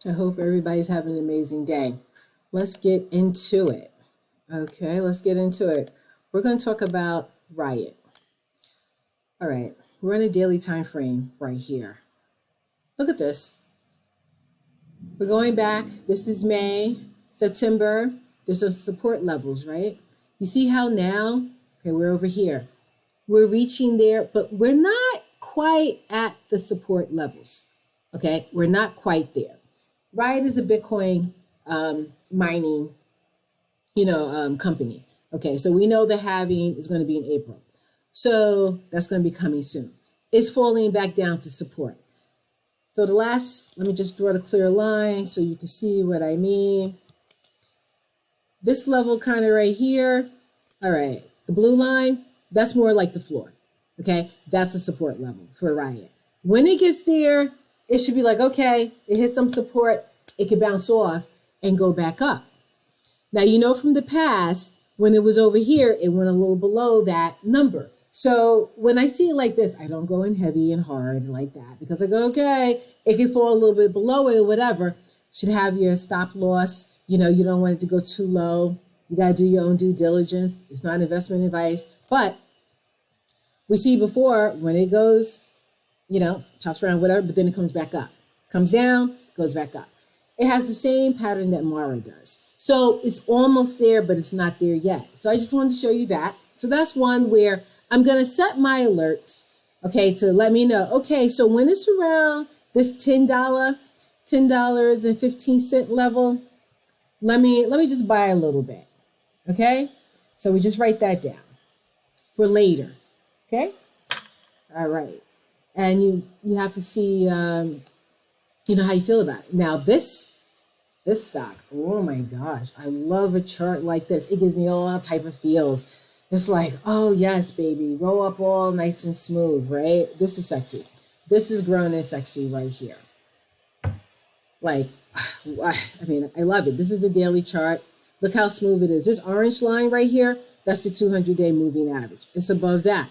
I hope everybody's having an amazing day. Let's get into it. Okay, let's get into it. We're going to talk about Riot. All right, we're in a daily time frame right here. Look at this. We're going back. This is May, September. There's some support levels, right? You see how now, okay, we're over here. We're reaching there, but we're not quite at the support levels. Okay, we're not quite there. Riot is a Bitcoin mining, company. Okay, so we know the halving is going to be in April. So that's going to be coming soon. It's falling back down to support. So let me just draw the clear line so you can see what I mean. This level kind of right here, all right, the blue line, that's more like the floor, okay? That's a support level for Riot. When it gets there, it should be like, okay, it hits some support, it can bounce off and go back up. Now, you know from the past, when it was over here, it went a little below that number. So when I see it like this, I don't go in heavy and hard like that because I go, okay, it can fall a little bit below it or whatever. Should have your stop loss. You don't want it to go too low. You got to do your own due diligence. It's not investment advice. But we see before when it goes, chops around, whatever, but then it comes back up. Comes down, goes back up. It has the same pattern that Mara does. So it's almost there, but it's not there yet. So I just wanted to show you that. So that's one where I'm going to set my alerts, okay, to let me know, okay, so when it's around this $10.15 level, let me just buy a little bit, okay? So we just write that down for later, okay? All right. And you have to see, how you feel about it. Now this stock, oh my gosh, I love a chart like this. It gives me all type of feels. It's like, oh yes, baby, roll up all nice and smooth, right? This is sexy. This is grown and sexy right here. Like, I love it. This is the daily chart. Look how smooth it is. This orange line right here, that's the 200-day moving average. It's above that.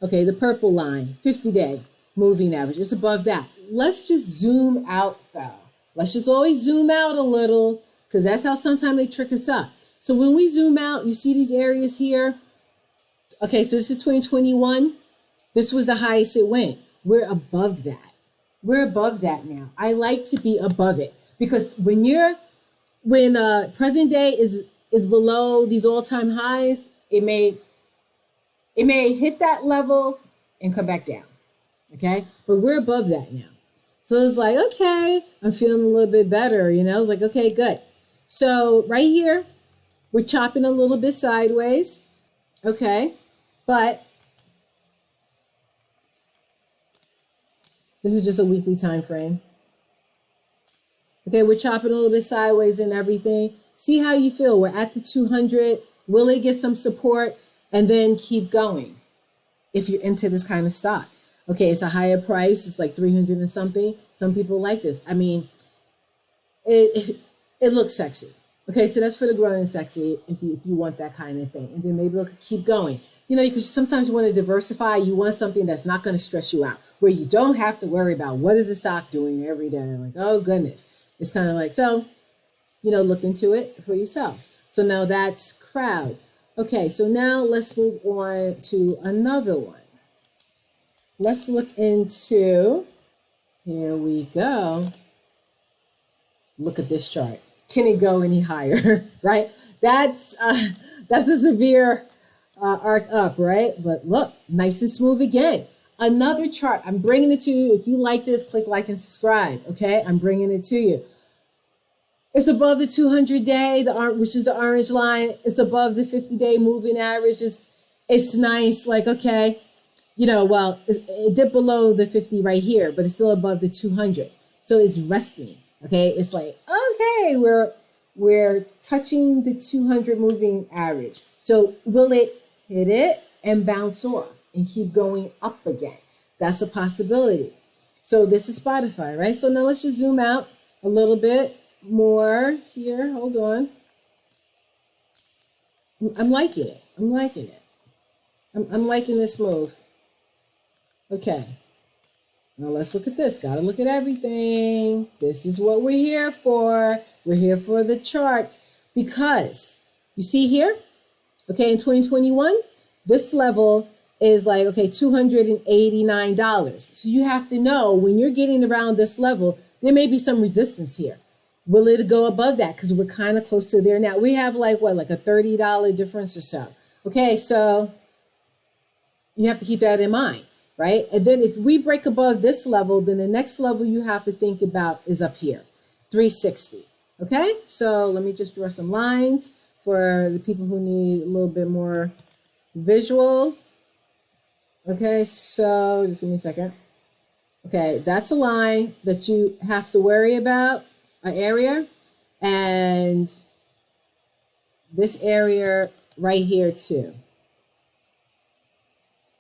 Okay, the purple line, 50-day moving average. It's above that. Let's just zoom out though. Let's just always zoom out a little because that's how sometimes they trick us up. So when we zoom out, you see these areas here. Okay, so this is 2021. This was the highest it went. We're above that. We're above that now. I like to be above it because when present day is below these all-time highs, it may hit that level and come back down. Okay, but we're above that now. So it's like, okay, I'm feeling a little bit better, It's like, okay, good. So right here, we're chopping a little bit sideways, okay? But this is just a weekly time frame. Okay, we're chopping a little bit sideways and everything. See how you feel. We're at the 200. Will it get some support and then keep going if you're into this kind of stock? Okay, it's a higher price. It's like 300 and something. Some people like this. I mean, it looks sexy. Okay, so that's for the grown and sexy if you want that kind of thing. And then maybe look, keep going. Because sometimes you want to diversify. You want something that's not going to stress you out, where you don't have to worry about what is the stock doing every day. Like, oh, goodness. It's kind of like, so, look into it for yourselves. So now that's crowd. Okay, so now let's move on to another one. Let's look into, here we go. Look at this chart. Can it go any higher, right? That's a severe arc up, right? But look, nice and smooth again. Another chart. I'm bringing it to you. If you like this, click like and subscribe, okay? I'm bringing it to you. It's above the 200-day, which is the orange line. It's above the 50-day moving average. It's nice, like, okay. It dipped below the 50 right here, but it's still above the 200. So it's resting, okay? It's like, okay, we're touching the 200 moving average. So will it hit it and bounce off and keep going up again? That's a possibility. So this is Spotify, right? So now let's just zoom out a little bit more here. Hold on. I'm liking it. I'm liking it. I'm liking this move. Okay. Now let's look at this. Got to look at everything. This is what we're here for. We're here for the chart because you see here, okay, in 2021, this level is like, okay, $289. So you have to know when you're getting around this level, there may be some resistance here. Will it go above that? Because we're kind of close to there now. We have like what, like a $30 difference or so. Okay, so you have to keep that in mind, right? And then if we break above this level, then the next level you have to think about is up here, 360. Okay, so let me just draw some lines for the people who need a little bit more visual. Okay, so just give me a second. Okay, that's a line that you have to worry about, an area, and this area right here too.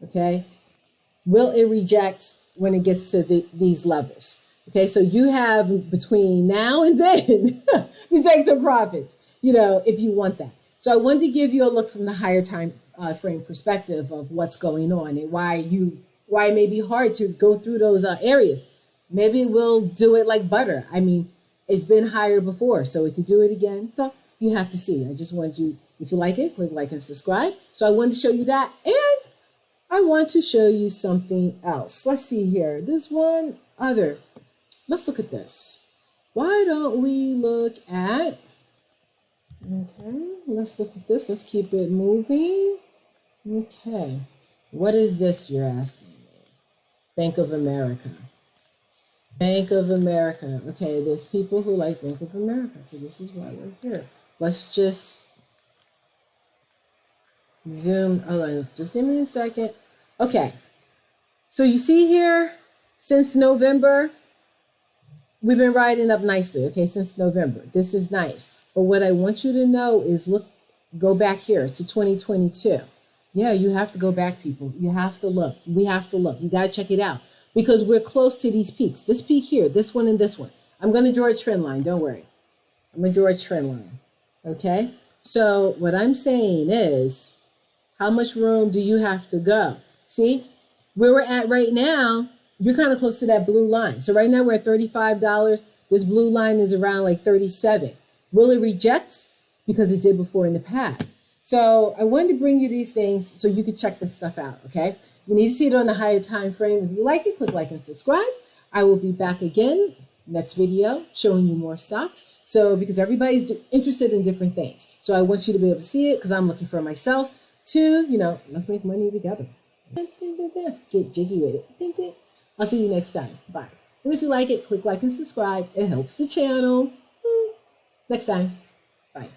Okay, will it reject when it gets to these levels? Okay, so you have between now and then to take some profits, you know, if you want that. So I wanted to give you a look from the higher time frame perspective of what's going on and why it may be hard to go through those areas. Maybe we'll do it like butter. I mean, it's been higher before, so we could do it again. So you have to see. I just want you, if you like it, click like and subscribe. So I wanted to show you that, and I want to show you something else. Let's see here. This one other. Let's look at this. Why don't we look at, okay, let's look at this. Let's keep it moving. Okay, what is this you're asking me? Bank of America. Bank of America. Okay, there's people who like Bank of America, so this is why we're here. Let's just zoom. Hold on, just give me a second. Okay, so you see here, since November, we've been riding up nicely, okay, since November. This is nice. But what I want you to know is go back here to 2022. Yeah, you have to go back, people. You have to look. We have to look. You got to check it out because we're close to these peaks. This peak here, this one and this one. I'm going to draw a trend line. Don't worry. I'm going to draw a trend line. Okay? So what I'm saying is, how much room do you have to go? See, where we're at right now, you're kind of close to that blue line. So right now we're at $35. This blue line is around like 37. Will it reject? Because it did before in the past. So I wanted to bring you these things so you could check this stuff out, okay? You need to see it on the higher time frame. If you like it, click like and subscribe. I will be back again next video showing you more stocks. So because everybody's interested in different things. So I want you to be able to see it because I'm looking for myself to, you know, let's make money together. Get jiggy with it. I'll see you next time. Bye. And if you like it, click like and subscribe. It helps the channel. Next time. Bye.